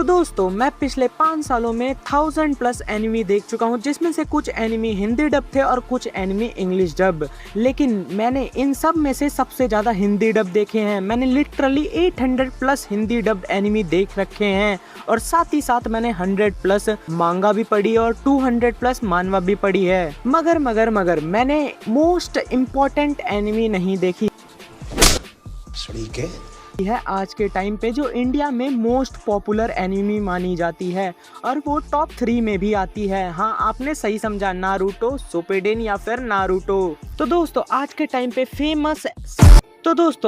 तो दोस्तों मैं पिछले 5 सालों में 1000+ एनिमी देख चुका हूँ, जिसमें से कुछ एनिमी हिंदी डब थे और कुछ एनिमी इंग्लिश डब। लेकिन मैंने इन सब में से सबसे ज्यादा हिंदी डब देखे हैं। मैंने लिटरली 800+ हिंदी डब एनिमी देख रखे हैं और साथ ही साथ मैंने 100+ मांगा भी पढ़ी और 200+ मानवा भी पढ़ी है। मगर मैंने मोस्ट इम्पोर्टेंट एनिमी नहीं देखी है आज के टाइम पे, जो इंडिया में मोस्ट पॉपुलर एनिमी मानी जाती है और वो टॉप 3 में भी आती है। हाँ, आपने सही समझा, नारुतो, शिपुडेन या फिर नारुतो। तो दोस्तों आज के टाइम पे फेमस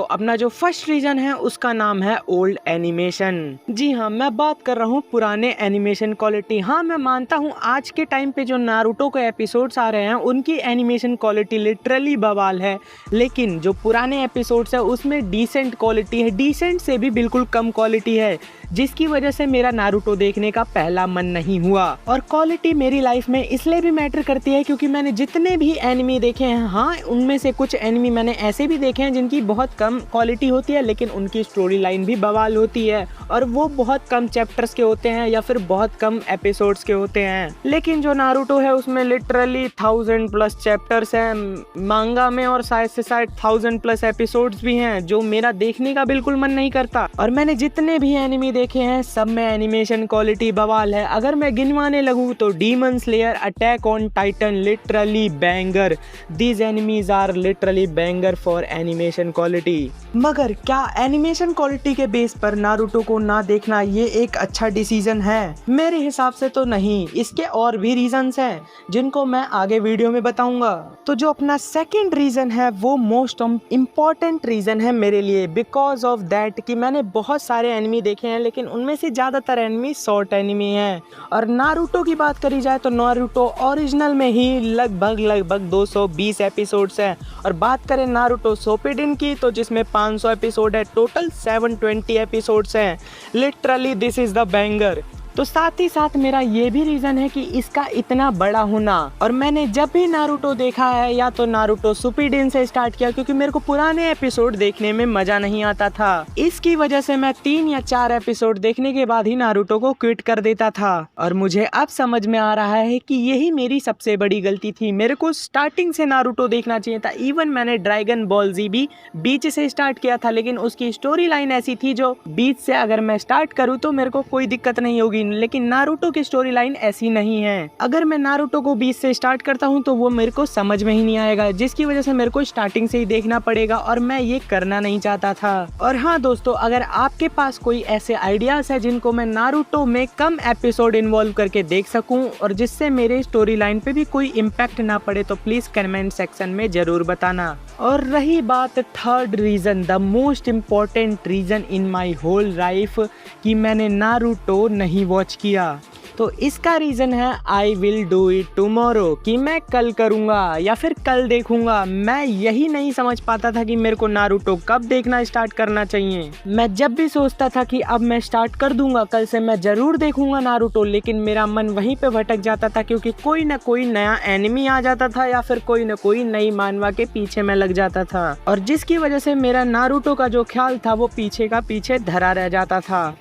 अपना जो फर्स्ट रीजन है उसका नाम है ओल्ड एनिमेशन। जी हाँ, मैं बात कर रहा हूँ पुराने एनिमेशन क्वालिटी। हाँ, मैं मानता हूँ आज के टाइम पे जो नारुतो के एपिसोड्स आ रहे हैं उनकी एनिमेशन क्वालिटी लिटरली बवाल है, लेकिन जो पुराने एपिसोड्स है उसमें डिसेंट क्वालिटी है, डिसेंट से भी बिल्कुल कम क्वालिटी है, जिसकी वजह से मेरा नारुतो देखने का पहला मन नहीं हुआ। और क्वालिटी मेरी लाइफ में इसलिए भी मैटर करती है क्योंकि मैंने जितने भी एनिमी देखे हैं, हाँ उनमें से कुछ एनिमी मैंने ऐसे भी देखे हैं जिनकी बहुत कम क्वालिटी होती है लेकिन उनकी स्टोरी लाइन भी बवाल होती है और वो बहुत कम चैप्टर्स के होते हैं या फिर बहुत कम एपिसोड्स के होते हैं। लेकिन जो नारुतो है उसमें लिटरली 1000+ चैप्टर्स हैं मांगा में और शायद से 1000+ एपिसोड्स भी हैं, जो मेरा देखने का बिल्कुल मन नहीं करता। और मैंने जितने भी एनिमी देखे हैं सब में एनिमेशन क्वालिटी बवाल है। अगर मैं गिनवाने लगूं तो Demon Slayer, Attack on Titan literally banger. These animes are literally banger for animation quality. मगर क्या एनिमेशन क्वालिटी के बेस पर नारुतो को ना देखना ये एक अच्छा डिसीजन है? मेरे हिसाब से तो नहीं। इसके और भी रीजंस हैं जिनको मैं आगे वीडियो में बताऊंगा। तो जो अपना सेकंड रीजन है वो मोस्ट इम्पोर्टेंट रीजन है मेरे लिए, बिकॉज ऑफ दैट कि मैंने बहुत सारे एनिमी देखे हैं लेकिन उनमें से ज्यादातर एनिमी शॉर्ट एनिमी हैं। और नारुतो की बात करी जाए तो नारुतो ओरिजिनल में ही लगभग 220 एपिसोड्स हैं और बात करें नारुतो शिपुडेन की तो जिसमें 500 एपिसोड है, टोटल 720 एपिसोड्स हैं। Literally this is the banger. तो साथ ही साथ मेरा ये भी रीजन है कि इसका इतना बड़ा होना। और मैंने जब भी नारुतो देखा है या तो नारुतो शिपुडेन से स्टार्ट किया क्योंकि मेरे को पुराने एपिसोड देखने में मजा नहीं आता था। इसकी वजह से मैं 3 या 4 एपिसोड देखने के बाद ही नारुतो को क्विट कर देता था। और मुझे अब समझ में आ रहा है कि यही मेरी सबसे बड़ी गलती थी। मेरे को स्टार्टिंग से नारुतो देखना चाहिए था। इवन मैंने ड्रैगन बॉल जी भी बीच से स्टार्ट किया था, लेकिन उसकी स्टोरी लाइन ऐसी थी जो बीच से अगर मैं स्टार्ट करूँ तो मेरे को कोई दिक्कत नहीं होगी, लेकिन नारुतो की स्टोरी लाइन ऐसी नहीं है। अगर मैं नारुतो को बीच से स्टार्ट करता हूँ तो वो मेरे को समझ में ही नहीं आएगा, जिसकी वजह से मेरे को स्टार्टिंग से ही देखना पड़ेगा और मैं ये करना नहीं चाहता था। और हाँ दोस्तों, अगर आपके पास कोई ऐसे आइडियाज है जिनको मैं नारुतो में कम एपिसोड इन्वॉल्व करके देख सकूं और जिससे मेरे स्टोरी लाइन पे भी कोई इम्पैक्ट ना पड़े तो प्लीज कमेंट सेक्शन में जरूर बताना। और रही बात third reason, the most important reason in my whole life कि मैंने नारुतो नहीं वॉच किया, तो इसका रीजन है I will do it tomorrow, कि मैं कल करूंगा या फिर कल देखूंगा। मैं यही नहीं समझ पाता था कि मेरे को नारुतो कब देखना स्टार्ट करना चाहिए। मैं जब भी सोचता था कि अब मैं स्टार्ट कर दूंगा, कल से मैं जरूर देखूंगा नारुतो, लेकिन मेरा मन वहीं पे भटक जाता था क्योंकि कोई ना कोई नया एनिमी आ जाता था या फिर कोई ना कोई नई मानवा के पीछे मैं लग जाता था, और जिसकी वजह से मेरा नारुतो का जो ख्याल था वो पीछे का पीछे धरा रह जाता था।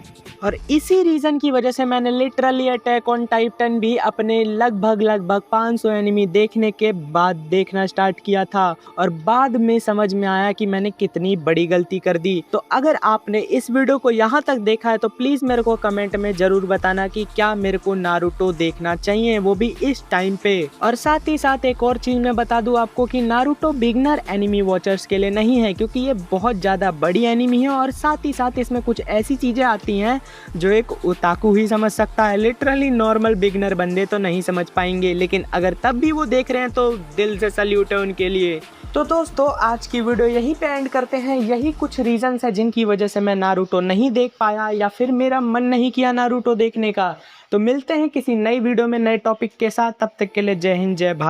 और इसी रीजन की वजह से मैंने लिटरली अटैक ऑन टाइटन भी अपने लगभग 500 एनिमी देखने के बाद देखना स्टार्ट किया था और बाद में समझ में आया कि मैंने कितनी बड़ी गलती कर दी। तो अगर आपने इस वीडियो को यहाँ तक देखा है तो प्लीज मेरे को कमेंट में जरूर बताना कि क्या मेरे को नारुतो देखना चाहिए, वो भी इस टाइम पे। और साथ ही साथ एक और चीज मैं बता दूं आपको कि नारुतो बिगनर एनिमी वॉचर्स के लिए नहीं है, क्योंकि ये बहुत ज्यादा बड़ी एनिमी है और साथ ही साथ इसमें कुछ ऐसी चीजें आती हैं जो एक ओताकू ही समझ सकता है। लिटरली नॉर्मल बिगनर बंदे तो नहीं समझ पाएंगे, लेकिन अगर तब भी वो देख रहे हैं तो दिल से सल्यूट है उनके लिए। तो दोस्तों आज की वीडियो यहीं पे एंड करते हैं। यही कुछ रीजंस है जिनकी वजह से मैं नारुतो नहीं देख पाया या फिर मेरा मन नहीं किया नारुतो देखने का। तो मिलते हैं किसी नई वीडियो में नए टॉपिक के साथ, तब तक के लिए जय हिंद जय भारत।